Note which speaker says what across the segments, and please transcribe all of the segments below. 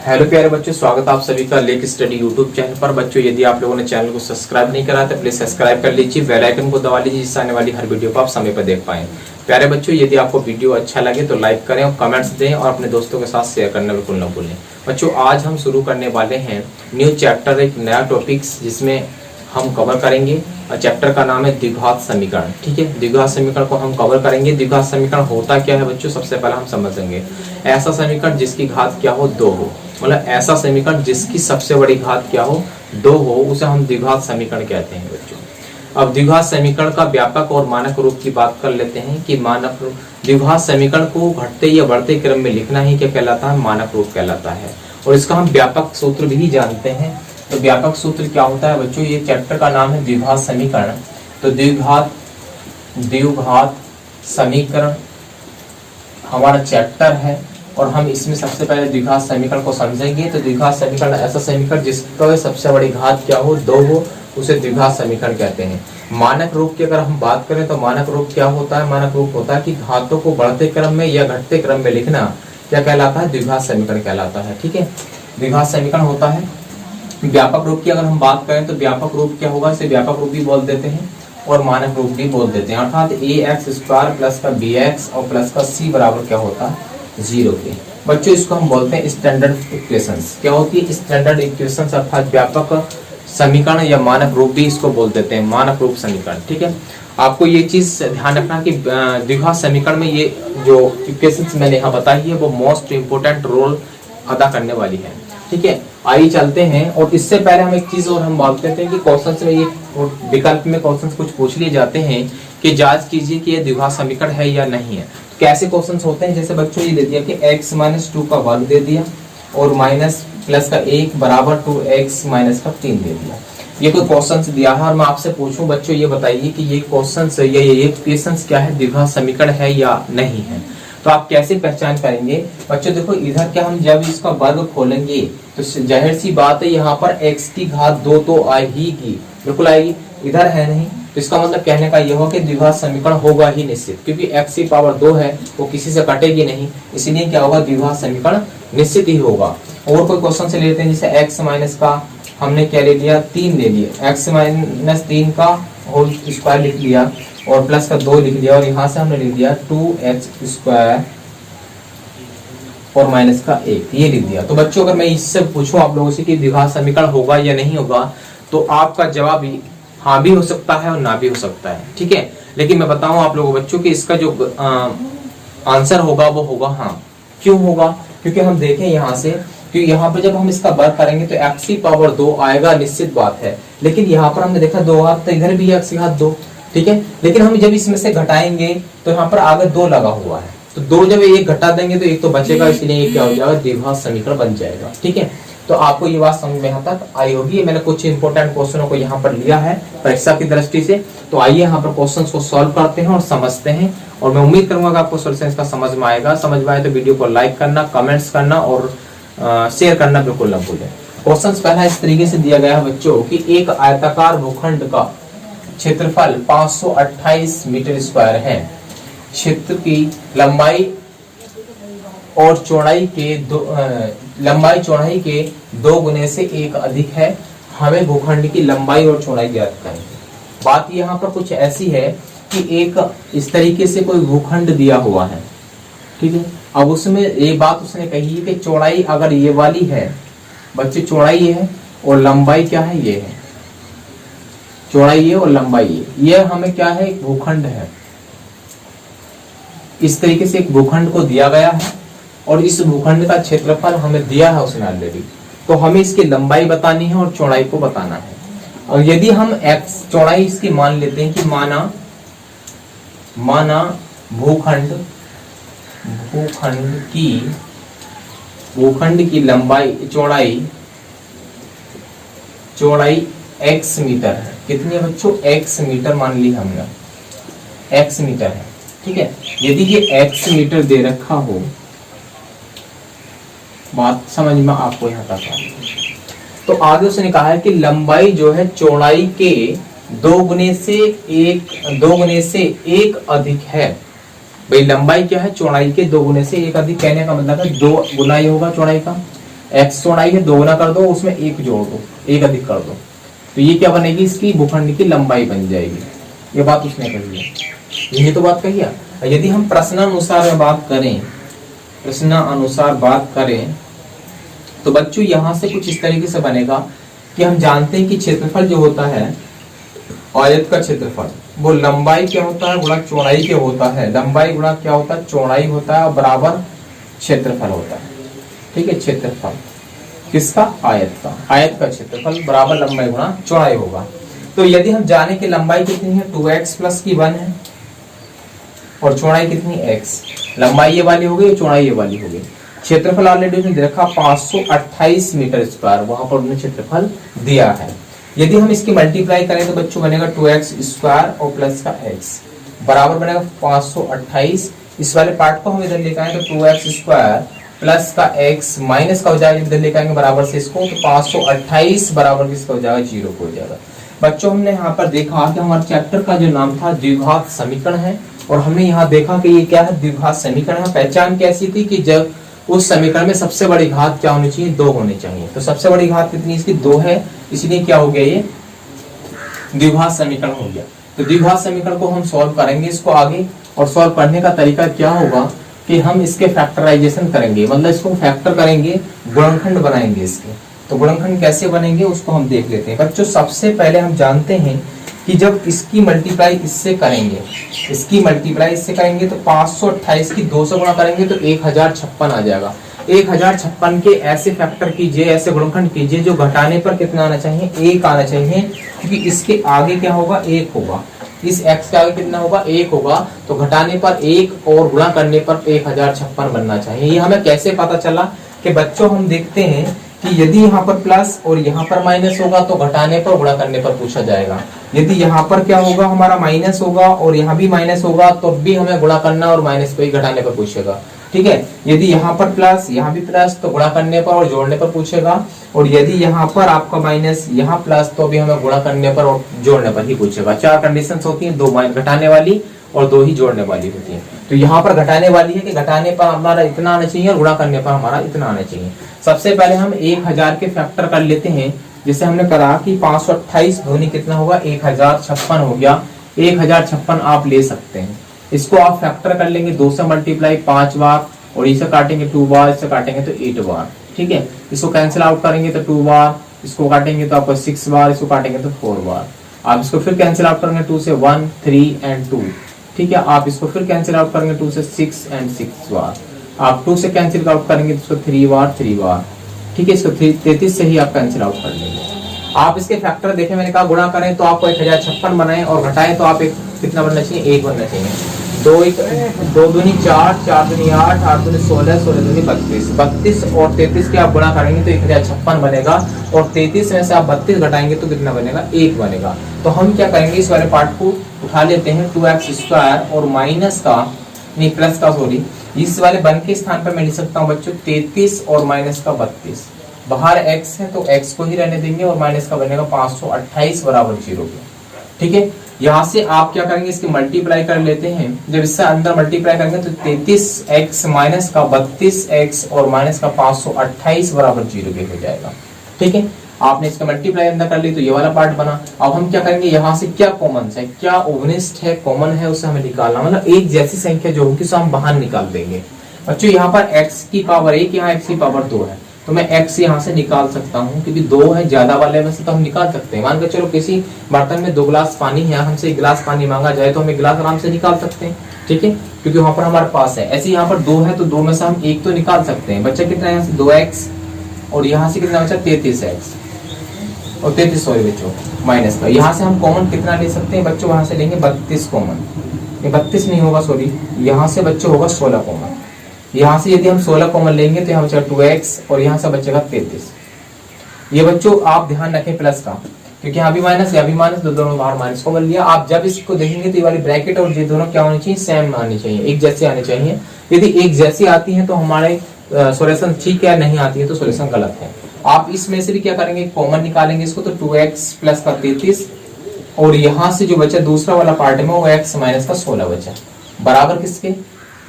Speaker 1: Hello प्यारे बच्चों, स्वागत है आप सभी का लेक स्टडी यूट्यूब चैनल पर। बच्चों, यदि आप लोगों ने चैनल को सब्सक्राइब नहीं करा तो प्लीज सब्सक्राइब कर लीजिए, बेल आइकन को दबा लीजिए, जिससे आने वाली हर वीडियो को आप समय पर देख पाएं। प्यारे बच्चों, यदि आपको वीडियो अच्छा लगे तो लाइक करें और कमेंट्स दें और अपने दोस्तों के साथ शेयर करना बिल्कुल न भूलें। बच्चों, आज हम शुरू करने वाले हैं न्यू चैप्टर, एक नया टॉपिक्स जिसमें हम कवर करेंगे। चैप्टर का नाम है द्विघात समीकरण। ठीक है, द्विघात समीकरण को हम कवर करेंगे। द्विघात समीकरण होता क्या है बच्चों, सबसे पहले हम समझेंगे। ऐसा समीकरण जिसकी घात क्या हो, 2 हो, मतलब ऐसा समीकरण जिसकी सबसे बड़ी घात क्या हो, 2 हो, उसे हम द्विघात समीकरण कहते हैं बच्चों। अब द्विघात समीकरण का व्यापक और मानक रूप की बात कर लेते हैं कि मानक रूप, द्विघात समीकरण को घटते या बढ़ते क्रम में लिखना ही क्या कहलाता है, मानक रूप कहलाता है। और इसका हम व्यापक सूत्र भी जानते हैं। तो व्यापक सूत्र क्या होता है बच्चों, ये चैप्टर का नाम है द्विघात समीकरण। तो द्विघात समीकरण हमारा चैप्टर है और हम इसमें सबसे पहले द्विघात समीकरण को समझेंगे। तो द्विघात समीकरण ऐसा समीकरण जिसका सबसे बड़ी घात क्या हो, 2 हो, उसे द्विघात समीकरण कहते हैं। मानक रूप की अगर हम बात करें तो मानक रूप क्या होता है, मानक रूप होता है कि घातों को बढ़ते क्रम में या घटते क्रम में लिखना क्या कहलाता है, द्विघात समीकरण कहलाता है। ठीक है, द्विघात समीकरण होता है। व्यापक रूप की अगर हम बात करें तो व्यापक रूप क्या होगा, इसे व्यापक रूप भी बोल देते हैं और मानक रूप भी बोल देते हैं। अर्थात ax² प्लस का bx और प्लस का c बराबर क्या होता है, 0 के। बच्चों, इसको हम बोलते हैं स्टैंडर्ड इक्वेशंस। क्या होती है स्टैंडर्ड इक्वेशंस, अर्थात व्यापक समीकरण या मानक रूप भी इसको बोल देते हैं, मानक रूप समीकरण। ठीक है, आपको ये चीज ध्यान रखना कि द्विघात समीकरण में ये जो इक्वेशंस मैंने यहाँ बताई है वो मोस्ट इंपोर्टेंट रोल अदा करने वाली है। ठीक है, आइए चलते हैं। और इससे पहले हम एक चीज और हम बात करते हैं कि क्वेश्चंस में ये विकल्प में क्वेश्चंस कुछ पूछ लिए जाते हैं कि जांच कीजिए कि ये द्विघात समीकरण है या नहीं है। तो कैसे क्वेश्चंस होते हैं, जैसे बच्चों ये दे दिया कि x - 2 का वर्ग दे दिया और माइनस प्लस का 1 बराबर 2x - का 3 दे दिया। ये कोई क्वेश्चंस दिया है और मैं आपसे पूछूं बच्चों, ये बताइए कि ये क्वेश्चंस या ये क्वेश्चंस क्या है, द्विघात समीकरण है या नहीं है। तो आप कैसे पहचान करेंगे बच्चों, देखो इधर क्या, हम जब इसका वर्ग खोलेंगे तो जाहिर सी बात है यहाँ पर x की घात 2 तो आएगी, बिल्कुल आएगी। इधर है नहीं, तो इसका मतलब कहने का यह हो कि द्विघात समीकरण होगा ही निश्चित, क्योंकि x की पावर 2 है वो किसी से कटेगी नहीं, इसीलिए क्या होगा, द्विघात समीकरण निश्चित ही होगा। और कोई क्वेश्चन से लेते हैं, जैसे x माइनस का हमने क्या ले लिया, 3 ले लिया, x - 3 का होल स्क्वायर लिख लिया और प्लस का 2 लिख लिया और यहाँ से हमने लिख दिया 2x² और माइनस का 1, ये लिख दिया। तो बच्चों, अगर मैं इससे पूछूं आप लोगों से कि द्विघात समीकरण होगा या नहीं होगा, तो आपका जवाब हाँ भी हो सकता है और ना भी हो सकता है। ठीक है, लेकिन मैं बताऊं आप लोगों बच्चों कि इसका जो आंसर होगा वो होगा हाँ। क्यों होगा, क्योंकि हम देखें यहाँ से कि यहाँ पे जब हम इसका वर्ग करेंगे तो x की पावर 2 आएगा, निश्चित बात है। लेकिन यहाँ पर हमने देखा 2 हाथ, तो इधर भी x की घात 2। ठीक है, लेकिन हम जब इसमें से घटाएंगे तो यहाँ पर आगे 2 लगा हुआ है, तो 2 जब एक घटा देंगे तो 1 तो बचेगा, इसलिए ये क्या हो जाएगा, द्विघात समीकरण बन जाएगा। ठीक है, तो आपको ये बात समझ में यहाँ तक आई होगी। मैंने कुछ इंपोर्टेंट क्वेश्चनों को यहाँ पर लिया है परीक्षा की दृष्टि से। तो आइए यहाँ पर क्वेश्चंस को सॉल्व करते हैं और समझते हैं, और मैं उम्मीद करूंगा कि आपको सॉल्यूशन इसका समझ में आएगा। समझ में आए तो वीडियो को लाइक करना, कमेंट्स करना और शेयर करना बिल्कुल न भूलें। क्वेश्चन पहला इस तरीके से दिया गया है बच्चों कि एक आयताकार भूखंड का क्षेत्रफल 528 मीटर स्क्वायर है। क्षेत्र की लंबाई और चौड़ाई के दो गुने से 1 अधिक है। हमें भूखंड की लंबाई और चौड़ाई ज्ञात करें। बात यहाँ पर कुछ ऐसी है कि एक इस तरीके से कोई भूखंड दिया हुआ है। ठीक है, अब उसमें एक बात उसने कही है कि चौड़ाई अगर ये वाली है बच्चे, चौड़ाई है और लंबाई क्या है, ये है, चौड़ाई है और लंबाई है, ये हमें क्या है, एक भूखंड है। इस तरीके से एक भूखंड को दिया गया है और इस भूखंड का क्षेत्रफल हमें दिया है उसने ऑलरेडी, तो हमें इसकी लंबाई बतानी है और चौड़ाई को बताना है। और यदि हम x चौड़ाई इसकी मान लेते हैं कि माना भूखंड की लंबाई चौड़ाई x मीटर है। कितनी है बच्चों, x मीटर मान ली हमने, x मीटर है। ठीक है, यदि ये x मीटर दे रखा हो, बात समझ में आपको यहाँ तक है, तो आगे उसने कहा है कि लंबाई जो है चौड़ाई के 2 गुने से 1 अधिक है। भाई लंबाई क्या है, चौड़ाई के 2 गुने से 1 अधिक, कहने का मतलब है 2 गुना ही होगा चौड़ाई का। x चौड़ाई है, दोगुना कर दो, उसमें एक जोड़ दो, एक अधिक कर दो, तो ये क्या बनेगी, इसकी भूखंड की लंबाई बन जाएगी। ये बात उसने कही है, यही तो बात कही है। यदि हम प्रश्नानुसार बात करें, प्रश्नानुसार बात करें तो बच्चों यहां से कुछ इस तरीके से बनेगा कि हम जानते हैं कि क्षेत्रफल जो होता है, आयत का क्षेत्रफल, वो लंबाई क्या होता है गुणा चौड़ाई क्या होता है, लंबाई गुणा क्या होता है चौड़ाई होता है, और बराबर क्षेत्रफल होता है। ठीक है, क्षेत्रफल किसका, आयत का, आयत का क्षेत्रफल बराबर लंबाई गुणा चौड़ाई होगा। तो यदि हम जाने कि लंबाई कितनी है 2x प्लस की 1 है, और चौड़ाई कितनी x, लंबाई ये वाली हो गई, चौड़ाई ये वाली हो गई। क्षेत्रफल ऑलरेडी उसने देखा 528 मीटर स्क्वायर, वहां पर उन्होंने क्षेत्रफल दिया है। यदि हम इसकी मल्टीप्लाई करें तो बच्चों बनेगा 2x स्क्वायर और प्लस का x बराबर बनेगा 528। इस वाले पार्ट को हम इधर लेकर आए तो 2x स्क्वायर प्लस का x माइनस का हो जाएगा, इधर लेकर आएंगे बराबर से इसको, तो 528 बराबर किसका हो जाएगा, 0 हो जाएगा। बच्चों हमने यहाँ पर देखा कि हमारे चैप्टर का जो नाम था द्विघात समीकरण है, और हमने यहाँ देखा कि ये क्या है, द्विघात समीकरण है। पहचान कैसी थी कि जब उस समीकरण में सबसे बड़ी घात क्या होनी चाहिए, 2 होनी चाहिए। तो सबसे बड़ी घात कितनी, इसकी 2 है, इसलिए क्या हो गया, ये द्विघात समीकरण हो गया। तो द्विघात समीकरण को हम सॉल्व करेंगे इसको आगे, और सॉल्व करने का तरीका क्या होगा कि हम इसके फैक्टराइजेशन करेंगे, मतलब इसको फैक्टर करेंगे, गुणनखंड बनाएंगे इसके। तो गुणनखंड कैसे बनेंगे उसको हम देख लेते हैं। बच्चों सबसे पहले हम जानते हैं कि जब इसकी मल्टीप्लाई इससे करेंगे, इसकी मल्टीप्लाई इससे करेंगे तो 528 की 2 से गुणा करेंगे तो 1056 आ जाएगा। 1056 के ऐसे फैक्टर कीजिए, ऐसे गुणनखंड कीजिए जो घटाने पर कितना आना चाहिए, 1 आना चाहिए, क्योंकि इसके आगे क्या होगा, 1 होगा। इस x के आगे कितना होगा, 1 होगा, तो घटाने पर 1 और गुणा करने पर 1056 बनना चाहिए। ये हमें कैसे पता चला कि बच्चों हम देखते हैं कि यदि यहाँ पर प्लस और यहाँ पर माइनस होगा तो घटाने पर गुणा करने पर पूछा जाएगा। यदि यहाँ पर क्या होगा, हमारा माइनस होगा और यहाँ भी माइनस होगा तो भी हमें गुणा करना और माइनस को ही घटाने पर पूछेगा। ठीक है, यदि यहाँ पर प्लस यहाँ भी प्लस तो गुणा करने पर और जोड़ने पर पूछेगा, और यदि यहाँ पर आपका माइनस यहाँ प्लस तो भी हमें गुणा करने पर और जोड़ने पर ही पूछेगा। 4 कंडीशंस होती हैं, 2 घटाने वाली और 2 ही जोड़ने वाली होती है। तो यहाँ पर घटाने वाली है कि घटाने पर हमारा इतना आना चाहिए और गुणा करने पर हमारा इतना आना चाहिए। सबसे पहले हम 1000 के फैक्टर कर लेते हैं, जिसे हमने करा कि 528 दूनी कितना होगा, 1056 हो गया। 1056 आप ले सकते हैं, इसको आप फैक्टर कर लेंगे 2 से मल्टीप्लाई 5 बार, और इसे काटेंगे 2 बार, इसे काटेंगे तो 8 बार। ठीक है, इसको कैंसिल आउट करेंगे तो 2 बार, इसको काटेंगे तो आपको 6 बार, इसको काटेंगे तो 4 बार। आप इसको फिर कैंसिल आउट करेंगे 2 से 1, 3 एंड 2। ठीक है, आप इसको फिर कैंसिल आउट करेंगे 2 से 6 एंड 6 बार। आप 2 से कैंसिल आउट करेंगे तो इसको 3 बार, 3 बार। ठीक है, इसको 33 से ही आप कैंसिल आउट कर लेंगे। आप इसके फैक्टर देखें, मैंने कहा गुणा करें तो आपको 1056 बनाए, और घटाएं तो आप एक कितना बनना चाहिए, 1 बनना चाहिए। 2 दूनी 4, 4 दूनी 8, 8 दूनी 16, 16 दूनी 32, 32 और 33 के आप गुणा करेंगे तो 1056 बनेगा, और 33 में से आप 32 घटाएंगे तो कितना बनेगा, 1 बनेगा। तो हम क्या करेंगे, इस वाले पार्ट को उठा लेते हैं, 2x स्क्वायर और माइनस का नहीं प्लस का सॉरी, इस वाले बन के स्थान पर मैं लिख सकता हूँ बच्चों 33 और माइनस का 32। बाहर x है तो x को ही रहने देंगे, और माइनस का बनेगा 528 बराबर 0 के। ठीक है, यहाँ से आप क्या करेंगे, इसकी मल्टीप्लाई कर लेते हैं। जब इससे अंदर मल्टीप्लाई करेंगे तो 33x माइनस का 32x और माइनस का 528 बराबर 0 के हो जाएगा। ठीक है, आपने इसका मल्टीप्लाई अंदर कर ली तो ये वाला पार्ट बना। अब हम क्या करेंगे, यहाँ से क्या कॉमन है, क्या ओवनिस्ट है, कॉमन है, उसे हमें निकालना, मतलब एक जैसी संख्या जो होगी उसे हम बाहर निकाल देंगे। बच्चों यहाँ पर x की पावर 1, यहाँ x की पावर 2 है, तो मैं x यहाँ से निकाल सकता हूँ, क्योंकि 2 है ज्यादा वाले में से तो हम निकाल सकते हैं। मान के चलो किसी बर्तन में 2 गिलास पानी है, हमसे 1 गिलास पानी मांगा जाए तो हम 1 गिलास आराम से निकाल सकते हैं। ठीक है, क्योंकि वहां पर हमारे पास है। ऐसे यहाँ पर 2 है तो 2 में से हम 1 तो निकाल सकते हैं। बच्चा कितना है, यहाँ से 2x, और यहाँ से कितना बचा 33x और 33 सॉरी बच्चों माइनस का। यहाँ से हम कॉमन कितना ले सकते हैं बच्चों, वहां से लेंगे 32 कॉमन, 32 नहीं होगा सॉरी, यहाँ से बच्चों होगा 16 कॉमन। यहाँ से यदि हम 16 कॉमन लेंगे तो यहाँ बचेगा 2x और यहाँ से बचेगा 33। ये बच्चों आप ध्यान रखें प्लस का, क्योंकि यहाँ भी माइनस यहाँ भी माइनस, दोनों बाहर माइनस कॉमन लिया। आप जब इसको देखेंगे तो ये वाली ब्रैकेट और ये दोनों क्या होनी चाहिए, सेम आनी चाहिए, एक जैसे आनी चाहिए। यदि एक जैसी आती है तो हमारे सॉल्यूशन ठीक है, नहीं आती है तो सॉल्यूशन गलत है। आप इसमें से भी क्या करेंगे, कॉमन निकालेंगे इसको, तो 2x प्लस का 33, और यहाँ से जो बचा दूसरा वाला पार्ट में वो x माइनस का 16 बचा, बराबर किसके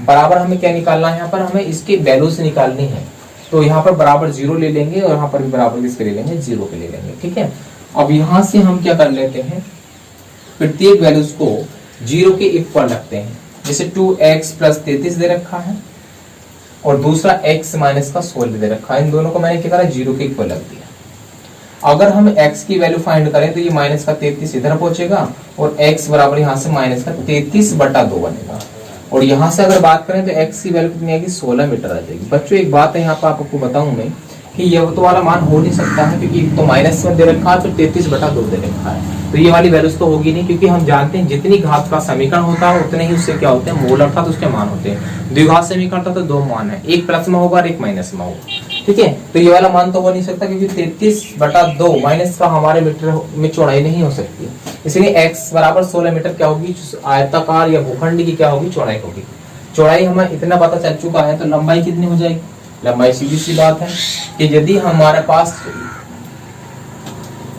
Speaker 1: बराबर हमें क्या निकालना है, यहाँ पर हमें इसके वैल्यू से निकालनी है। तो यहाँ पर बराबर 0 ले लेंगे और यहाँ पर भी बराबर किसके ले लेंगे, 0 के ले लेंगे। ठीक है, अब यहाँ से हम क्या कर लेते हैं, प्रत्येक वैल्यूज को 0 के इक्वल रखते हैं। जैसे 2x प्लस 33 दे रखा है और दूसरा x माइनस का 16 दे रखा है, इन दोनों को मैंने क्या करा, 0 के इक्वल रख दिया। अगर हम x की वैल्यू फाइंड करें तो ये माइनस का 33 इधर पहुंचेगा और x बराबर यहाँ से माइनस का 33/2 बनेगा। और यहाँ से अगर बात करें तो x की वैल्यू कितनी आएगी, 16 मीटर आ जाएगी। बच्चों एक बात है यहाँ पर आपको बताऊं मैं कि ये तो वाला मान हो नहीं सकता है, क्योंकि तो माइनस में दे रखा है तो 33/2 दे रखा है, तो ये वाली वैल्यूज तो होगी नहीं, क्योंकि हम जानते हैं जितनी घात का समीकरण होता है उतने ही उससे क्या होते हैं, मोल अर्थात उसके मान होते हैं। द्विघात समीकरण था तो 2 मान है, एक प्लस में होगा और एक माइनस में होगा। ठीक है, तो ये वाला मान तो हो नहीं सकता, क्योंकि 33/2 माइनस का हमारे मीटर में चौड़ाई नहीं हो सकती, इसलिए x बराबर 16 मीटर क्या होगी, आयताकार या भूखंड की क्या होगी, चौड़ाई होगी। चौड़ाई हमें इतना पता चल चुका है, तो लंबाई कितनी हो जाएगी, लंबाई सीधी सी बात है कि यदि हमारे पास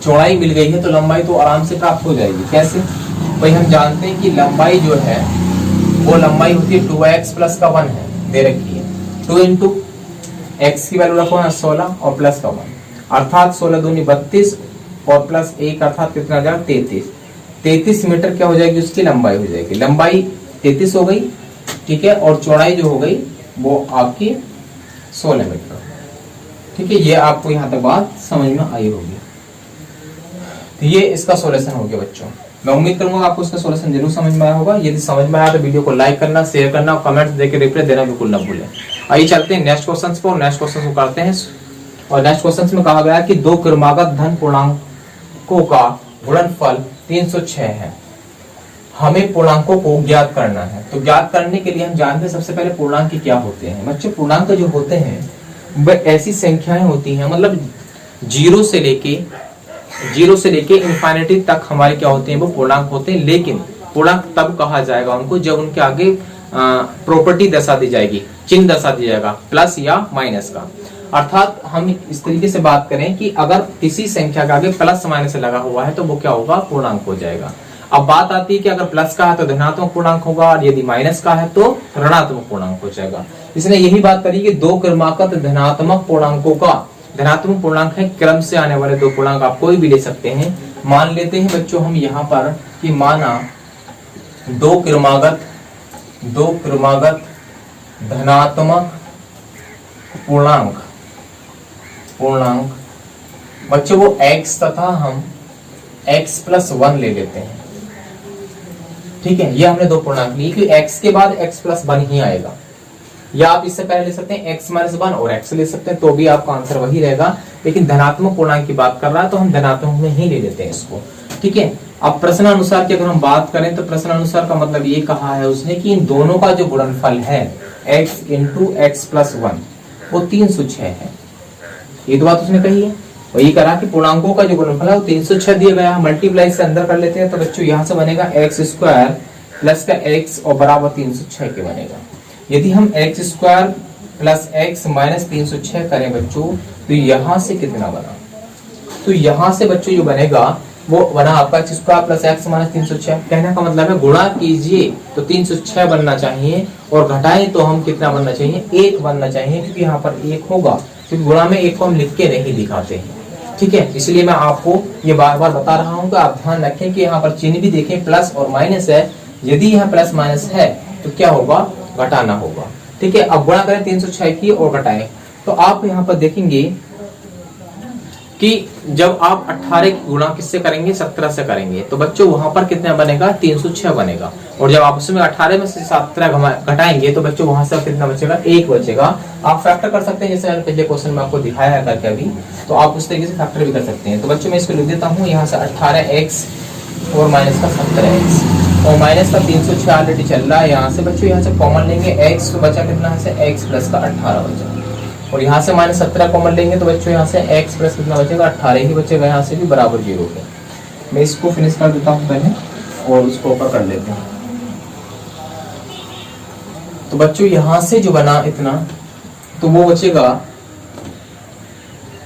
Speaker 1: चौड़ाई मिल गई है तो लंबाई तो आराम से प्राप्त हो जाएगी। कैसे, भाई हम जानते हैं कि लंबाई जो है वो लंबाई होती है 2x प्लस का 1 है, दे रखी है 2 इंटू x की वैल्यू रखो है 16 और प्लस का 1, अर्थात 16 दूनी 32 और प्लस 1 अर्थात कितना आ जाएगा, 33 मीटर क्या हो जाएगी, उसकी लंबाई हो जाएगी। लंबाई 33 हो गई, ठीक है, और चौड़ाई जो हो गई वो आपकी 16 मीटर। ठीक है, ये आपको यहाँ तक बात समझ में आई होगी। तो ये इसका सॉल्यूशन हो गया बच्चों। मैं उम्मीद करूंगा आपको इसका सॉल्यूशन जरूर समझ में आया होगा। यदि समझ में आया तो वीडियो को लाइक करना, शेयर करना और कमेंट्स देके रिप्लाई देना बिल्कुल ना भूलें। आइए चलते हैं नेक्स्ट क्वेश्चन पर, नेक्स्ट क्वेश्चन को करते हैं। और नेक्स्ट क्वेश्चन में कहा गया कि दो क्रमागत धन पूर्णांकों का गुणनफल 306 है, हमें पूर्णांकों को ज्ञात करना है। तो ज्ञात करने के लिए हम जानते हैं सबसे पहले पूर्णांक क्या होते हैं। बच्चों पूर्णांक जो होते हैं वह ऐसी संख्याएं होती हैं, मतलब जीरो से लेके इंफिनिटी तक हमारे क्या होते हैं, वो पूर्णांक होते हैं। लेकिन पूर्णांक तब कहा जाएगा उनको जब उनके आगे प्रॉपर्टी दर्शा दी जाएगी, चिन्ह दर्शा दिया जाएगा, प्लस या माइनस का। अर्थात हम इस तरीके से बात करें कि अगर किसी संख्या के आगे प्लस माइनस लगा हुआ है तो वो क्या होगा, पूर्णांक हो जाएगा। अब बात आती है कि अगर प्लस का है तो धनात्मक पूर्णांक होगा और यदि माइनस का है तो ऋणात्मक पूर्णांक हो जाएगा। इसने यही बात करी कि दो क्रमागत धनात्मक पूर्णांकों का, धनात्मक पूर्णांक है क्रम से आने वाले दो पूर्णांक, आप कोई भी ले सकते हैं। मान लेते हैं बच्चों हम यहाँ पर कि माना दो क्रमागत धनात्मक पूर्णांक बच्चों वो x तथा हम x प्लस 1 ले लेते हैं। ठीक है, ये हमने दो पूर्णांक लिए कि x के बाद x प्लस 1 ही आएगा, या आप इससे पहले ले सकते हैं x माइनस 1 और x ले सकते हैं, तो भी आपका आंसर वही रहेगा। लेकिन धनात्मक पूर्णांक की बात कर रहा है तो हम धनात्मक में ही ले लेते हैं इसको। ठीक है, अब प्रश्नानुसार की अगर हम बात करें तो प्रश्नानुसार का मतलब ये कहा है उसने कि इन दोनों का जो गुणनफल है x इंटू एक्स प्लस 1 वो 306 है। ये तो बात उसने कही है, वही करा कि पूर्णांकों का जो गुणनफल है वो 306 दिया गया है। मल्टीप्लाई से अंदर कर लेते हैं तो बच्चों यहाँ से बनेगा x स्क्वायर प्लस का x और बराबर 306 के बनेगा। यदि हम x square plus x minus 306 करें बच्चों तो यहाँ से कितना बना, तो यहाँ से बच्चों जो बनेगा वो बना आपका x square plus x minus 306। कहने का मतलब है गुणा कीजिए तो 306 बनना चाहिए और घटाएं तो हम कितना बनना चाहिए, 1 बनना चाहिए, क्योंकि यहाँ पर 1 होगा, क्योंकि गुणा में 1 को हम लिख के नहीं दिखाते हैं। ठीक है, इसलिए मैं आपको ये बार बार बता रहा हूँ कि आप ध्यान रखें कि यहाँ पर चिन्ह भी देखें, प्लस और माइनस है। यदि यहाँ प्लस माइनस है तो क्या होगा, घटाना होगा। ठीक है, अब गुणा करें 306 की और घटाएं तो आप यहाँ पर देखेंगे कि जब आप 18 की गुणा किससे करेंगे, 17 से करेंगे, तो बच्चों वहां पर कितना बनेगा, 306 बनेगा। और जब आप उसमें 18 में से 17 घटाएंगे तो बच्चों वहां से कितना बचेगा, 1 बचेगा। आप फैक्टर कर सकते हैं, जैसे मैंने पिछले क्वेश्चन में आपको दिखाया है करके अभी, तो आप उस तरीके से फैक्टर भी कर सकते हैं। तो बच्चों मैं इसको लिख देता हूँ यहाँ से 18x और माइनस का 17x और माइनस का 306 ऑलरेडी चल रहा है। यहाँ से बच्चों यहाँ से कॉमन लेंगे x तो बचा कितना है, x प्लस का 18 बचा, और यहाँ से माइनस 17 कॉमन लेंगे तो बच्चों यहाँ से x प्लस कितना बचेगा, 18 ही बचेगा, यहाँ से भी बराबर 0 है। मैं इसको फिनिश कर देता हूँ पहले और उसको ऊपर कर लेते हैं। तो बच्चों यहाँ से जो बना इतना तो वो बचेगा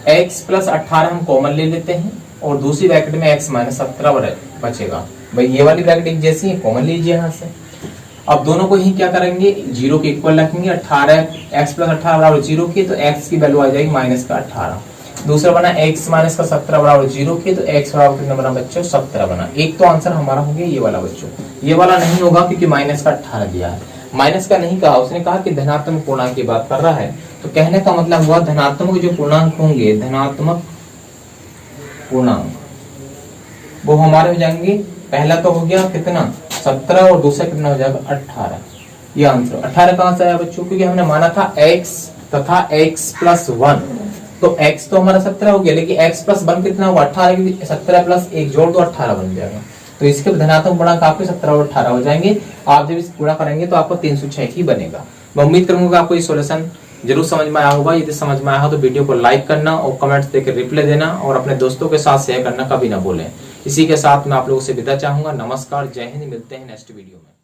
Speaker 1: x प्लस 18 हम कॉमन ले लेते हैं और दूसरी ब्रैकेट में x माइनस 17 बचेगा। भाई ये वाली ब्रैकेट एक जैसी है, कॉमन लीजिए यहाँ से। अब दोनों को ही क्या करेंगे, 0 के इक्वल रखेंगे। 18 x प्लस 18 बराबर 0 की, तो x की वैल्यू आ जाएगी माइनस का 18। दूसरा बना x माइनस का 17 बराबर 0 की, तो x बराबर कितना बना बच्चों, 17 बना। एक तो आंसर हमारा हो गया ये वाला बच्चों। ये वाला नहीं होगा क्योंकि माइनस का 18 दिया है। माइनस का नहीं कहा, उसने कहा कि धनात्मक पूर्णांक की बात कर रहा है। तो कहने का मतलब हुआ धनात्मक जो पूर्णांक होंगे, धनात्मक पूर्णांक वो हमारे हो जाएंगे, पहला तो हो गया कितना 17 और दूसरा कितना हो जाएगा 18। ये आंसर 18 कहां से आया बच्चों, क्योंकि हमने माना था x तथा x प्लस 1, तो x तो हमारा 17 हो गया, लेकिन x प्लस 1 कितना हुआ 18, क्योंकि 17 प्लस 1 जोड़ दो 18 बन जाएगा। तो इसके धनात्मक पूर्णांक आपके 17 और 18 हो जाएंगे। आप जब इस पूरा करेंगे तो आपको 306 ही बनेगा। मैं उम्मीद करूंगा आपको ये सॉल्यूशन जरूर समझ में आया होगा। यदि समझ में आया हो तो वीडियो को लाइक करना और कमेंट्स देकर रिप्लाई देना और अपने दोस्तों के साथ शेयर करना कभी ना भूलें। इसी के साथ मैं आप लोगों से विदा चाहूंगा। नमस्कार, जय हिंद, मिलते हैं नेक्स्ट वीडियो में।